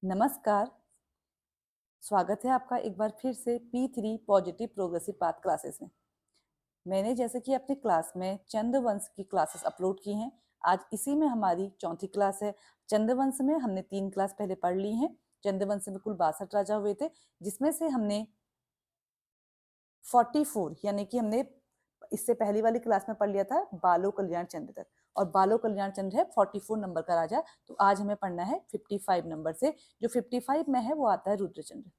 नमस्कार। स्वागत है आपका एक बार फिर से P3 positive progressive path classes में। मैंने जैसे कि अपनी क्लास में चंद्रवंश की क्लासेस अपलोड की हैं, आज इसी में हमारी चौथी क्लास है। चंद्रवंश में हमने 3 क्लास पहले पढ़ ली हैं। चंद्रवंश में कुल 62 राजा हुए थे, जिसमें से हमने 44 यानी कि हमने इससे पहली वाली क्लास में पढ़ लिया था बालो कल्याण चंद्र तक, और बालो कल्याण चंद्र है 44 नंबर का राजा। तो आज हमें पढ़ना है 55 नंबर से। जो 55 में है वो आता है रुद्रचंद्र।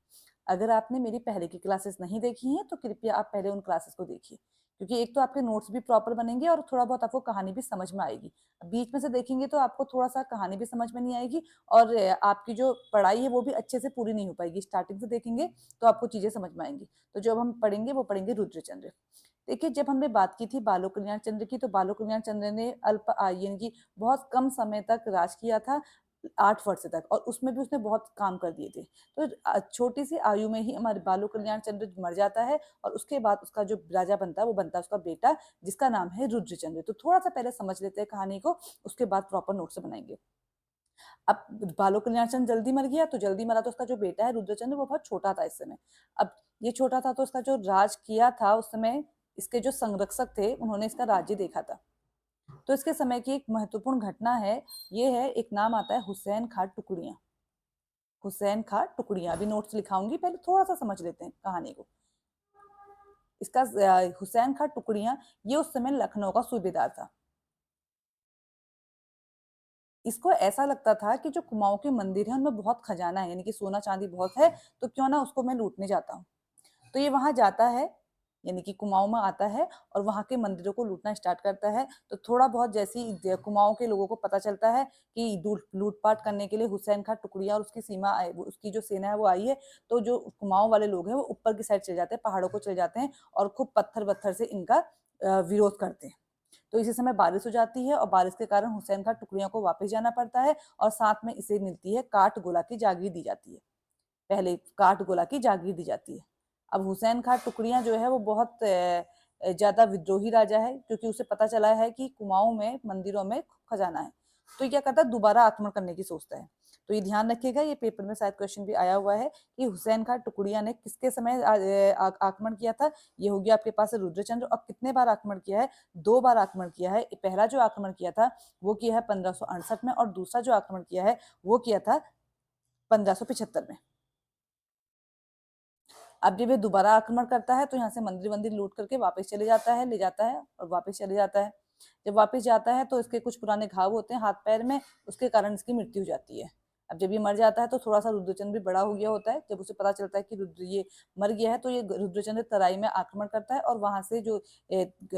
अगर आपने मेरी पहले की क्लासेस नहीं देखी हैं तो कृपया आप पहले उन क्लासेस को देखिए, क्योंकि एक तो आपके नोट्स भी प्रॉपर बनेंगे और थोड़ा बहुत आपको कहानी भी समझ में आएगी। बीच में से देखेंगे तो आपको थोड़ा सा कहानी भी समझ में नहीं आएगी, और आपकी जो पढ़ाई है वो भी अच्छे से पूरी नहीं हो पाएगी। स्टार्टिंग से देखेंगे तो आपको चीजें समझ में आएंगी। तो जो हम पढ़ेंगे वो पढ़ेंगे रुद्रचंद्र। देखिए, जब हमने बात की थी बालो कल्याण चंद्र की, तो बालो कल्याण चंद्र ने अल्प आयु यानी कि बहुत कम समय तक राज किया था, 8 वर्ष तक, और उसमें भी उसने बहुत काम कर दिए थे। तो छोटी सी आयु में ही हमारे बालो कल्याण चंद्र मर जाता है, और उसके बाद उसका जो राजा बनता है वो बनता है उसका बेटा, जिसका नाम है रुद्रचंद्र। तो थोड़ा सा पहले समझ लेते हैं कहानी को, उसके बाद प्रॉपर नोट से बनाएंगे। अब बालो कल्याण चंद्र जल्दी मर गया, तो जल्दी मरा तो उसका जो बेटा है रुद्रचंद्र वो बहुत छोटा था इस समय। अब ये छोटा था तो उसका जो राज किया था उस समय, इसके जो संरक्षक थे उन्होंने इसका राज्य देखा था। तो इसके समय की एक महत्वपूर्ण घटना है, ये है, एक नाम आता है हुसैन खां टुकड़ियां। हुसैन खां टुकड़ियां, अभी नोट्स लिखाऊंगी, पहले थोड़ा सा समझ लेते हैं कहानी को। इसका हुसैन खां टुकड़ियां, ये उस समय लखनऊ का सूबेदार था। इसको ऐसा लगता था कि जो कुमाऊं के मंदिर है उनमें बहुत खजाना है, यानी कि सोना चांदी बहुत है, तो क्यों ना उसको मैं लूटने जाता हूँ। तो ये वहां जाता है, यानी कि कुमाऊं में आता है, और वहां के मंदिरों को लूटना स्टार्ट करता है। तो थोड़ा बहुत जैसी कुमाऊं के लोगों को पता चलता है कि लूटपाट करने के लिए हुसैन खां टुकड़िया और उसकी उसकी जो सेना है वो आई है, तो जो कुमाऊं वाले लोग हैं वो ऊपर की साइड चले जाते हैं, पहाड़ों को चले जाते हैं, और खूब पत्थर वत्थर से इनका विरोध करते हैं। तो इसी समय बारिश हो जाती है, और बारिश के कारण हुसैन खां टुकड़ियों को वापस जाना पड़ता है, और साथ में इसे मिलती है काठ गोला की जागीर दी जाती है। पहले काठ गोला की जागीर दी जाती है। अब हुसैन खां टुकड़ियां जो है वो बहुत ज्यादा विद्रोही राजा है, क्योंकि उसे पता चला है कि कुमाऊं में मंदिरों में खजाना है। तो ये क्या करता है, दोबारा आक्रमण करने की सोचता है। तो ये ध्यान रखिएगा, ये पेपर में शायद क्वेश्चन भी आया हुआ है कि हुसैन खां टुकड़िया ने किसके समय आक्रमण किया था। ये हो गया आपके पास रुद्रचंद्र। और कितने बार आक्रमण किया है, 2 बार आक्रमण किया है। पहला जो आक्रमण किया था वो किया है 1568 में, और दूसरा जो आक्रमण किया है वो किया था 1575 में। अब जब ये दोबारा आक्रमण करता है तो यहाँ से मंदिर वंदिर लूट करके वापस चले जाता है, ले जाता है और वापस चले जाता है। जब वापस जाता है तो इसके कुछ पुराने घाव होते हैं हाथ पैर में, उसके कारण इसकी मृत्यु हो जाती है। अब जब ये मर जाता है तो थोड़ा सा रुद्रचंद्र भी बड़ा हो गया होता है। जब उसे पता चलता है कि रुद्र ये मर गया है, तो ये रुद्रचंद्र तराई में आक्रमण करता है, और वहां से जो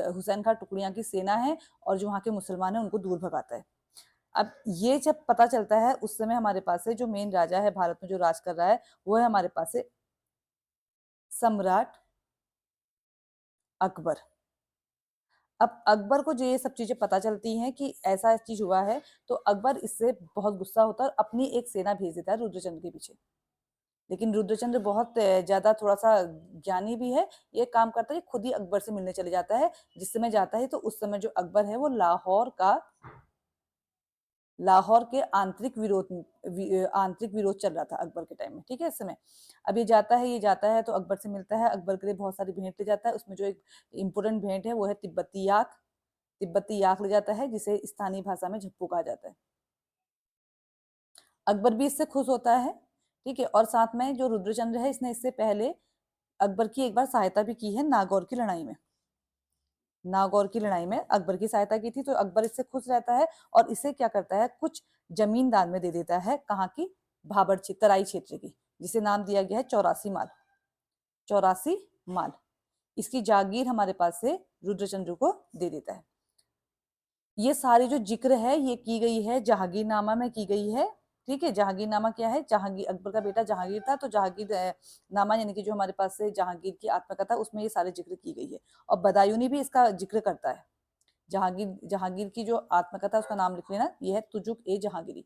हुसैन खां टुकड़ियां की सेना है और जो वहाँ के मुसलमान है उनको दूर भगाता है। अब ये जब पता चलता है, उस समय हमारे पास से जो मेन राजा है भारत में जो राज कर रहा है वो है हमारे पास से सम्राट अकबर। अब अकबर को जो ये सब चीजें पता चलती हैं कि ऐसा चीज हुआ है, तो अकबर इससे बहुत गुस्सा होता है और अपनी एक सेना भेज देता है रुद्रचंद्र के पीछे। लेकिन रुद्रचंद्र बहुत ज्यादा थोड़ा सा ज्ञानी भी है, ये काम करता है खुद ही अकबर से मिलने चले जाता है। जिस समय जाता है तो उस समय जो अकबर है वो लाहौर के आंतरिक विरोध चल रहा था अकबर के टाइम में, ठीक है, इस समय। अब ये जाता है तो अकबर से मिलता है, अकबर के लिए बहुत सारी भेंट ले जाता है। उसमें जो एक इम्पोर्टेंट भेंट है वो है तिब्बती याक ले जाता है, जिसे स्थानीय भाषा में झप्पू कहा जाता है। अकबर भी इससे खुश होता है, ठीक है। और साथ में जो रुद्रचंद्र है, इसने इससे पहले अकबर की एक बार सहायता भी की है नागौर की लड़ाई में। नागौर की लड़ाई में अकबर की सहायता की थी, तो अकबर इससे खुश रहता है, और इसे क्या करता है, कुछ जमीन दान में दे देता है। कहाँ की, तराई क्षेत्र की, जिसे नाम दिया गया है 84 माल। 84 माल इसकी जागीर हमारे पास से रुद्रचंद्र को दे देता है। ये सारी जो जिक्र है ये की गई है जहांगीरनामा में की गई है, ठीक है। जहांगीरनामा क्या है, जहांगीर अकबर का बेटा जहांगीर था, तो जहांगीर नामा यानी कि जो हमारे पास से जहांगीर की आत्मकथा, उसमें ये सारे जिक्र की गई है। और बदायूनी भी इसका जिक्र करता है। जहांगीर की जो आत्मकथा, उसका नाम लिख लेना, ये है तुजुक ए जहांगीरी।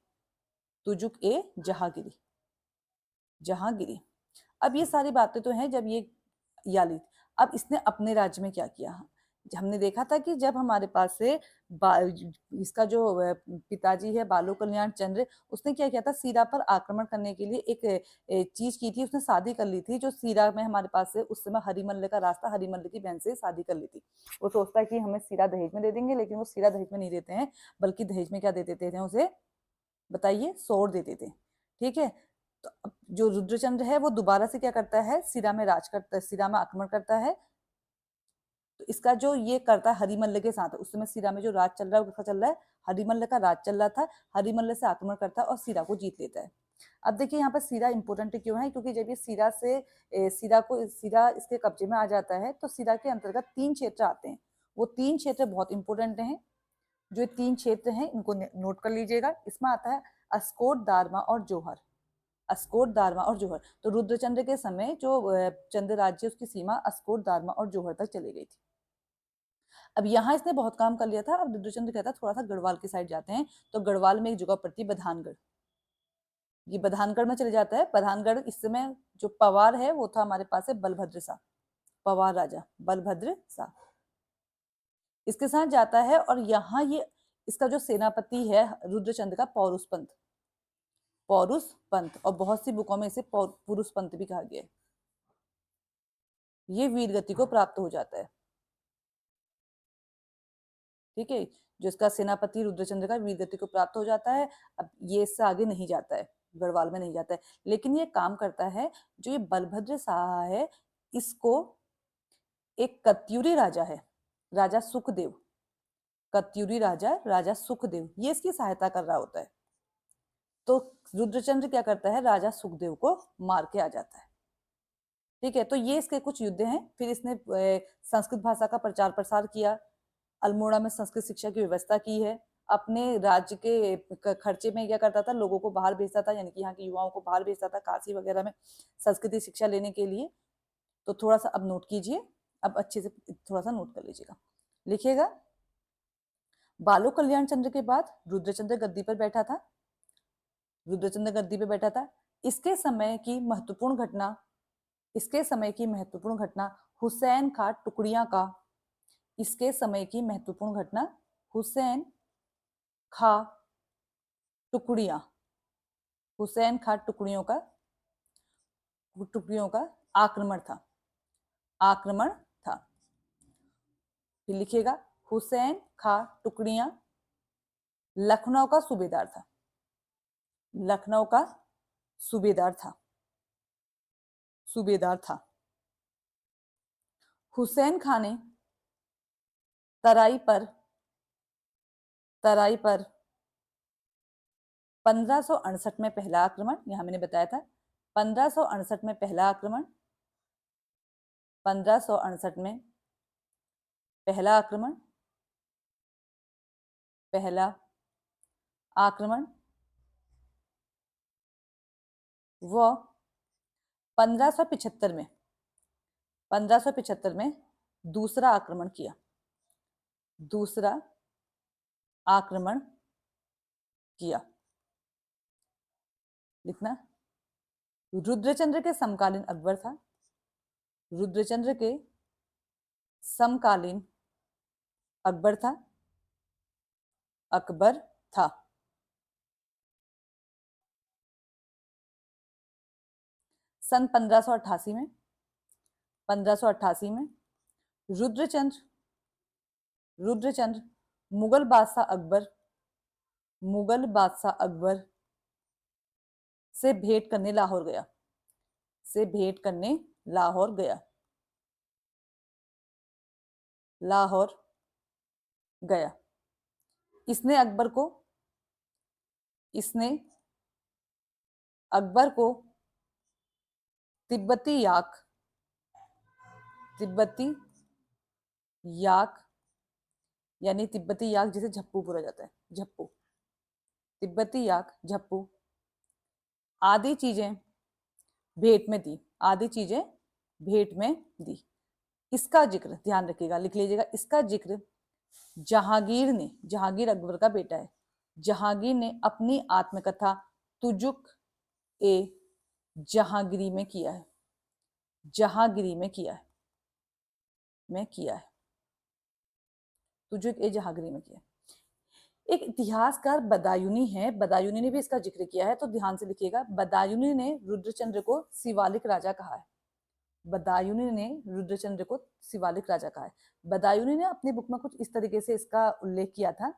तुजुक ए जहांगीरी, जहांगीरी। अब ये सारी बातें तो हैं जब ये याली। अब इसने अपने राज्य में क्या किया, हमने देखा था कि जब हमारे पास से इसका जो पिताजी है बालो कल्याण चंद्र, उसने क्या किया था, सीरा पर आक्रमण करने के लिए एक चीज की थी, उसने शादी कर ली थी। जो सीरा में हमारे पास से उस समय हरिमल्ल का रास्ता, हरिमल्ल की बहन से शादी कर ली थी। वो सोचता है कि हमें सीरा दहेज में दे देंगे, लेकिन वो सीरा दहेज में नहीं देते हैं, बल्कि दहेज में क्या दे देते थे उसे, बताइए, सोर दे देते। ठीक है, तो अब जो रुद्रचंद्र है वो दोबारा से क्या करता है, सीरा में राज करता है, सीरा में आक्रमण करता है। तो इसका जो ये करता है हरिमल्ल के साथ, उस समय सीरा में जो राज चल रहा है, उसका चल रहा है, हरिमल्ल का राज चल रहा था, हरिमल्ल से आक्रमण करता है और सीरा को जीत लेता है। अब देखिए यहाँ पर सीरा इंपॉर्टेंट क्यों है, क्योंकि जब ये सीरा से सीरा इसके कब्जे में आ जाता है, तो सीरा के अंतर्गत 3 क्षेत्र आते हैं। वो 3 क्षेत्र बहुत इंपॉर्टेंट हैं। जो 3 क्षेत्र हैं इनको नोट कर लीजिएगा। इसमें आता है अस्कोट, दारमा और जौहर। अस्कोट, दारमा और जौहर। तो रुद्रचंद्र के समय जो चंद्र राज्य, उसकी सीमा अस्कोट, दारमा और जौहर तक चली गई थी। अब यहाँ इसने बहुत काम कर लिया था। अब रुद्रचंद्र कहता थोड़ा सा गढ़वाल की साइड जाते हैं। तो गढ़वाल में एक जगह पड़ती है बधानगढ़। ये बधानगढ़ में चले जाता है। बधानगढ़ इस समय जो पवार है वो था हमारे पास है बलभद्र शाह, पवार राजा बलभद्र शाह, इसके साथ जाता है। और यहाँ ये इसका जो सेनापति है रुद्रचंद्र का, पौरुष पंत, पौरुष पंत, और बहुत सी बुकों में इसे पुरुष पंत भी कहा गया है। ये वीर गति को प्राप्त हो जाता है। ठीक है, जो इसका सेनापति रुद्रचंद्र का वीर गति को प्राप्त हो जाता है। अब ये इससे आगे नहीं जाता है, गढ़वाल में नहीं जाता है, लेकिन ये काम करता है। जो ये बलभद्र शाह है, इसको एक कत्यूरी राजा है, राजा सुखदेव, कत्यूरी राजा, राजा सुखदेव, ये इसकी सहायता कर रहा होता है। तो रुद्रचंद्र क्या करता है, राजा सुखदेव को मार के आ जाता है। ठीक है, तो ये इसके कुछ युद्ध हैं। फिर इसने संस्कृत भाषा का प्रचार प्रसार किया, अल्मोड़ा में संस्कृत शिक्षा की व्यवस्था की है। अपने राज्य के खर्चे में क्या करता था, लोगों को बाहर भेजता था, यानी कि यहाँ के युवाओं को बाहर भेजता था काशी वगैरह में संस्कृति शिक्षा लेने के लिए। तो थोड़ा सा अब नोट कीजिए, अब अच्छे से थोड़ा सा नोट कर लीजिएगा, लिखिएगा। बालो कल्याण चंद्र के बाद रुद्रचंद्र गद्दी पर बैठा था, रुद्रचंद्र गद्दी पे बैठा था। इसके समय की महत्वपूर्ण घटना, इसके समय की महत्वपूर्ण घटना हुसैन खां टुकड़ियां का, इसके समय की महत्वपूर्ण घटना हुसैन खां टुकड़ियां, हुसैन खां टुकड़ियों का आक्रमण था, आक्रमण था। फिर लिखिएगा, हुसैन खां टुकड़ियां लखनऊ का सूबेदार था, लखनऊ का सूबेदार था, सूबेदार था। हुसैन खां ने तराई पर 1568 में पहला आक्रमण, यहां मैंने बताया था 1568 में पहला आक्रमण, 1568 में पहला आक्रमण, पहला आक्रमण, वो 1575 में, 1575 में दूसरा आक्रमण किया, दूसरा आक्रमण किया। लिखना, रुद्रचंद्र के समकालीन अकबर था, रुद्रचंद्र के समकालीन अकबर था, अकबर था। सन 1588 में, 1588 में रुद्रचंद्र रुद्रचंद्र मुगल बादशाह अकबर, मुगल बादशाह अकबर से भेंट करने लाहौर गया, से भेंट करने लाहौर गया, लाहौर गया। इसने अकबर को, इसने अकबर को तिब्बती याक, तिब्बती याक, यानी तिब्बती याक जिसे झप्पू बोला जाता है, झप्पू, तिब्बती याक, झप्पू आदि चीजें भेंट में दी, आदि चीजें भेंट में दी। इसका जिक्र ध्यान रखिएगा, लिख लीजिएगा, इसका जिक्र जहांगीर ने, जहांगीर अकबर का बेटा है, जहांगीर ने अपनी आत्मकथा तुजुक ए जहांगीरी में किया है, जहांगीरी में किया है, में किया है। तो जो ए जहांगीर में किया। एक इतिहासकार बदायूनी है, बदायूनी ने भी इसका जिक्र किया है, तो ध्यान से लिखिएगा। बदायूनी ने रुद्रचंद्र को शिवालिक राजा कहा है। बदायूनी ने रुद्रचंद्र को शिवालिक राजा कहा है। बदायूनी ने अपनी बुक में कुछ इस तरीके से इसका उल्लेख किया था।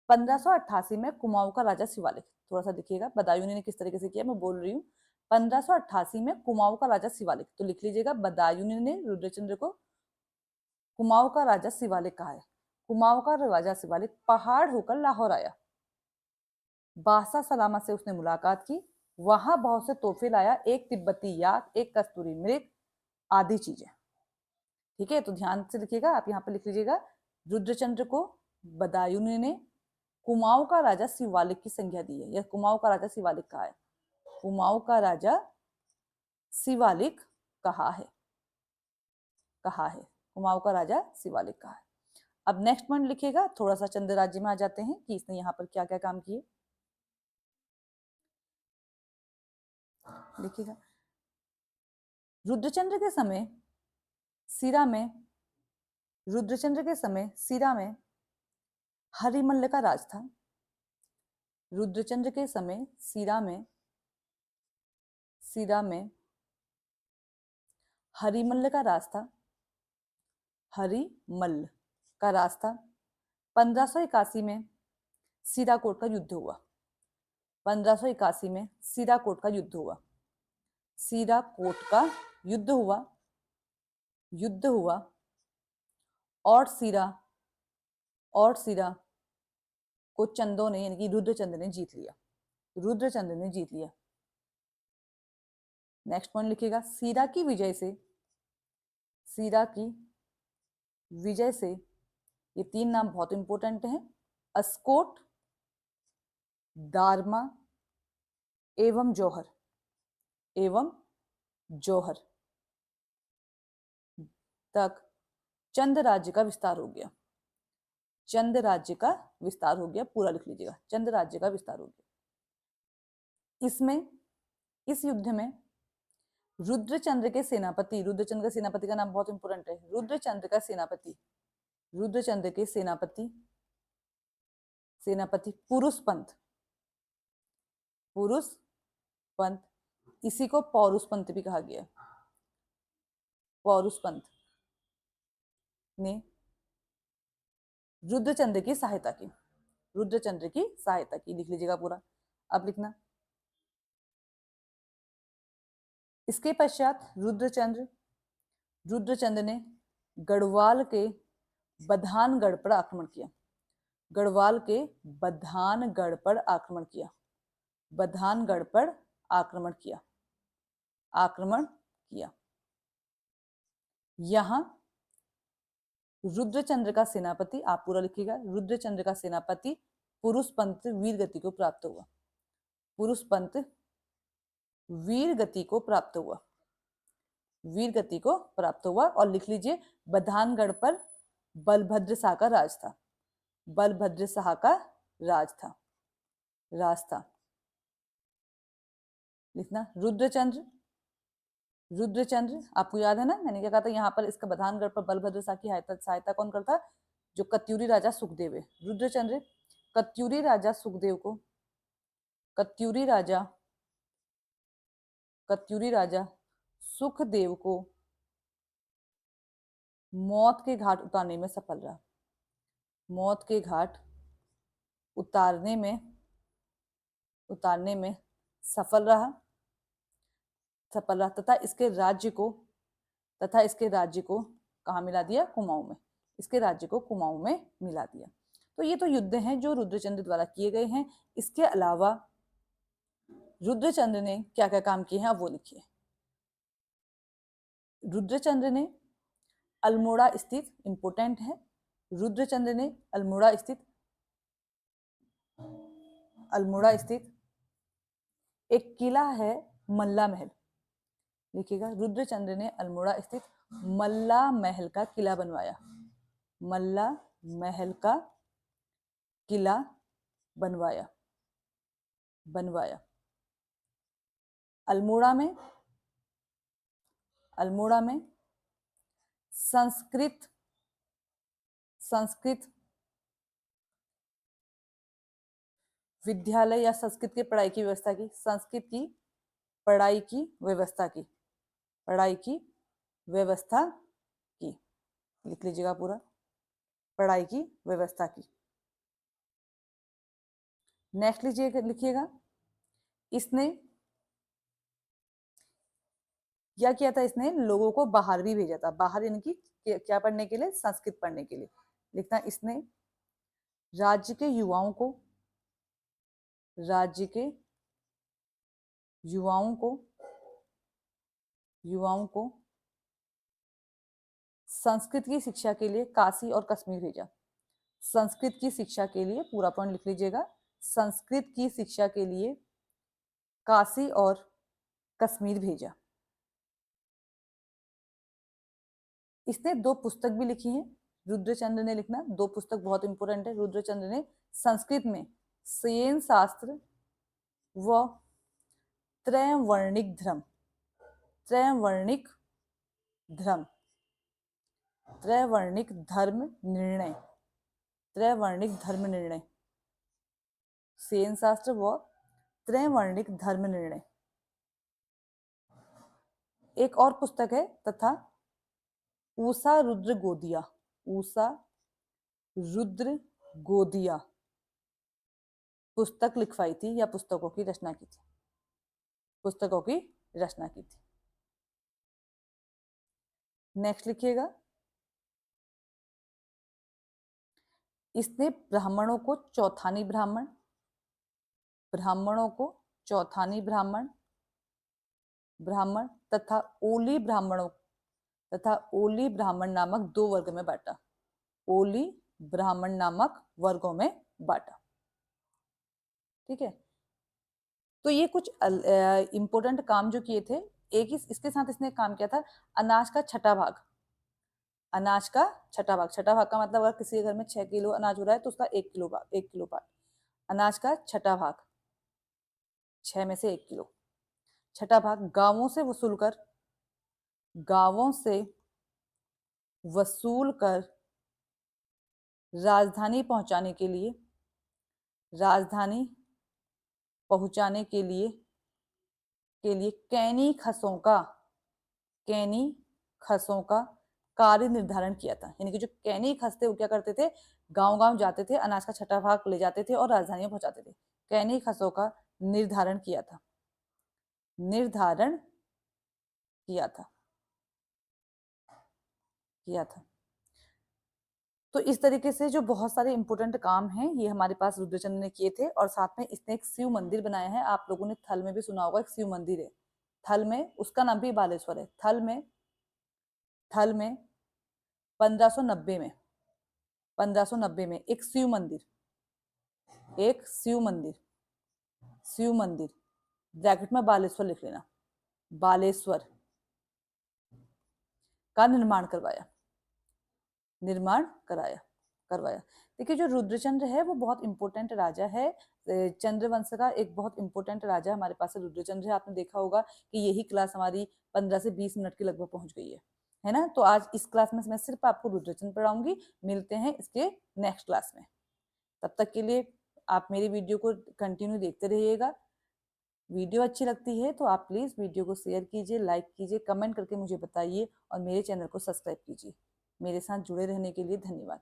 1588 में कुमाऊं का राजा शिवालिक, थोड़ा सा देखिएगा बदायूनी ने किस तरीके से किया, मैं बोल रही हूँ। 1588 में कुमाऊं का राजा शिवालिक, तो लिख लीजिएगा बदायूनी ने रुद्रचंद्र को कुमाऊं का राजा शिवालिक कहा है। कुमाऊं का राजा शिवालिक पहाड़ होकर लाहौर आया, बादशाह सलामा से उसने मुलाकात की, वहां बहुत से तोहफे लाया, एक तिब्बती याक, एक कस्तूरी मृग आदि चीजें। ठीक है, तो ध्यान से लिखिएगा, आप यहाँ पे लिख लीजिएगा रुद्रचंद्र को बदायूनी ने कुमाऊं का राजा शिवालिक की संज्ञा दी है, या कुमाऊं का राजा शिवालिक कहा है। कुमाऊं का राजा शिवालिक कहा है, कहा है, कुमाऊं का राजा शिवालिक कहा है। अब नेक्स्ट पॉइंट लिखिएगा, थोड़ा सा चंद राज्य में आ जाते हैं कि इसने यहाँ पर क्या क्या काम किए। लिखिएगा, रुद्रचंद्र के समय सिरा में, रुद्रचंद्र के समय सिरा में हरिमल्ल का राज था। रुद्रचंद्र के समय सिरा में हरिमल्ल का राज था, हरिमल्ल का राज था। 1581 में सीराकोट का युद्ध हुआ। 1581 में सीराकोट का युद्ध हुआ। सीराकोट का युद्ध हुआ, युद्ध हुआ, और सीरा को चंदों ने, यानी कि रुद्रचंद्र ने जीत लिया। रुद्रचंद्र ने जीत लिया। नेक्स्ट पॉइंट लिखिएगा, सीरा की विजय से, सीरा की विजय से, ये तीन नाम बहुत इंपॉर्टेंट हैं, अस्कोट, दारमा एवं जौहर, एवं जौहर तक चंद राज्य का विस्तार हो गया। चंद राज्य का विस्तार हो गया, पूरा लिख लीजिएगा, चंद राज्य का विस्तार हो गया। इसमें, इस युद्ध में रुद्रचंद्र के सेनापति, रुद्रचंद्र के सेनापति का नाम बहुत इंपॉर्टेंट है, रुद्रचंद्र का सेनापति, रुद्रचंद्र के सेनापति, सेनापति पुरुषपंत, पुरुषपंत, इसी को पौरुषपंत भी कहा गया। पौरुषपंत ने रुद्रचंद्र की सहायता की, रुद्रचंद्र की सहायता की, लिख लीजिएगा पूरा। अब लिखना, इसके पश्चात रुद्रचंद्र ने गढ़वाल के बधानगढ़ पर आक्रमण किया। गढ़वाल के बधानगढ़ पर आक्रमण किया। बधानगढ़ पर आक्रमण किया, आक्रमण किया। यहां रुद्रचंद्र का सेनापति, आप पूरा लिखिएगा, रुद्रचंद्र का सेनापति पुरुषपंत वीरगति को प्राप्त हुआ। पुरुषपंत वीरगति को प्राप्त हुआ, वीरगति को प्राप्त हुआ। और लिख लीजिए, बधानगढ़ पर बलभद्र शाह का राज था। बलभद्र शाह का राज था, राज था। लिखना, रुद्रचंद्र, रुद्रचंद्र आपको याद है ना, मैंने क्या कहा था, यहाँ पर इसका बधानगढ़ पर बलभद्र शाह की सहायता कौन करता, जो कत्यूरी राजा सुखदेव है। रुद्रचंद्र कत्यूरी राजा सुखदेव को, कत्यूरी राजा सुखदेव को मौत के घाट उतारने में सफल रहा। मौत के घाट उतारने में सफल रहा, तथा इसके राज्य को कहाँ मिला दिया, कुमाऊं में। इसके राज्य को कुमाऊं में मिला दिया। तो ये तो युद्ध हैं जो रुद्रचंद्र द्वारा किए गए हैं। इसके अलावा रुद्रचंद्र ने क्या क्या काम किए हैं वो लिखिए। रुद्रचंद्र ने अल्मोड़ा स्थित, इंपोर्टेंट है, रुद्रचंद्र ने अल्मोड़ा स्थित एक किला है मल्ला महल, लिखिएगा, रुद्रचंद्र ने अल्मोड़ा स्थित मल्ला महल का किला बनवाया। मल्ला महल का किला बनवाया। अल्मोड़ा में संस्कृत संस्कृत विद्यालय या संस्कृत की पढ़ाई की व्यवस्था की, संस्कृत की पढ़ाई की व्यवस्था की, पढ़ाई की व्यवस्था की, लिख लीजिएगा पूरा, पढ़ाई की व्यवस्था की। नेक्स्ट लिखिएगा, इसने क्या किया था, इसने लोगों को बाहर भी भेजा था, बाहर यानी कि क्या पढ़ने के लिए, संस्कृत पढ़ने के लिए। लिखना, इसने राज्य के युवाओं को, राज्य के युवाओं को, युवाओं को संस्कृत की शिक्षा के लिए काशी और कश्मीर भेजा। संस्कृत की शिक्षा के लिए, पूरा पॉइंट लिख लीजिएगा, संस्कृत की शिक्षा के लिए काशी और कश्मीर भेजा। इसने 2 पुस्तक भी लिखी हैं, रुद्रचंद्र ने, लिखना 2 पुस्तक बहुत इंपॉर्टेंट है। रुद्रचंद्र ने संस्कृत में सेन शास्त्र व त्रैवर्णिक धर्म, त्रैवर्णिक धर्म, त्रैवर्णिक धर्म निर्णय, त्रैवर्णिक धर्म निर्णय, सेन शास्त्र व त्रैवर्णिक धर्म निर्णय। एक और पुस्तक है, तथा ऊषा रुद्र गोदिया, ऊषा रुद्र गोदिया पुस्तक लिखवाई थी या पुस्तकों की रचना की थी, पुस्तकों की रचना की थी। नेक्स्ट लिखिएगा, इसने ब्राह्मणों को चौथानी ब्राह्मण, ब्राह्मणों को चौथानी ब्राह्मण, ब्राह्मण तथा ओली ब्राह्मणों, तथा ओली ब्राह्मण नामक 2 वर्ग में बांटा, ओली ब्राह्मण नामक वर्गों में बांटा। ठीक है, तो ये कुछ इंपॉर्टेंट काम जो किए थे। एक ही इसके साथ इसने काम किया था, अनाज का छठा भाग, अनाज का छठा भाग, छठा भाग का मतलब अगर किसी के घर में 6 किलो अनाज हो रहा है तो उसका 1 किलो भाग, 1 किलो भाग, अनाज का छठा भाग, 6 में से 1 किलो, छठा भाग गांवों से वसूल कर, गांवों से वसूल कर राजधानी पहुंचाने के लिए, राजधानी पहुंचाने के लिए कैनी खसों का, कैनी खसों का कार्य निर्धारण किया था। यानी कि जो कैनी खस थे वो क्या करते थे, गांव गांव जाते थे, अनाज का छठा भाग ले जाते थे और राजधानी में पहुंचाते थे। कैनी खसों का निर्धारण किया था, निर्धारण किया था, किया था। तो इस तरीके से जो बहुत सारे इंपोर्टेंट काम हैं ये हमारे पास रुद्रचंद्र ने किए थे। और साथ में इसने एक शिव मंदिर बनाया है, आप लोगों ने थल में भी सुना होगा, एक शिव मंदिर है थल में, उसका नाम भी बालेश्वर है। थल में 1590 में, 1590 में एक शिव मंदिर, एक शिव मंदिर, शिव मंदिर ब्रैकेट में बालेश्वर लिख लेना, बालेश्वर का निर्माण करवाया, निर्माण कराया, करवाया। देखिए जो रुद्रचंद्र है वो बहुत इंपॉर्टेंट राजा है, चंद्रवंश का एक बहुत इंपॉर्टेंट राजा हमारे पास रुद्रचंद्र है। आपने देखा होगा कि यही क्लास हमारी 15 से 20 मिनट के लगभग पहुंच गई है ना। तो आज इस क्लास में मैं सिर्फ आपको रुद्रचंद्र पढ़ाऊंगी, मिलते हैं इसके नेक्स्ट क्लास में। तब तक के लिए आप मेरी वीडियो को कंटिन्यू देखते रहिएगा। वीडियो अच्छी लगती है तो आप प्लीज़ वीडियो को शेयर कीजिए, लाइक कीजिए, कमेंट करके मुझे बताइए और मेरे चैनल को सब्सक्राइब कीजिए। मेरे साथ जुड़े रहने के लिए धन्यवाद।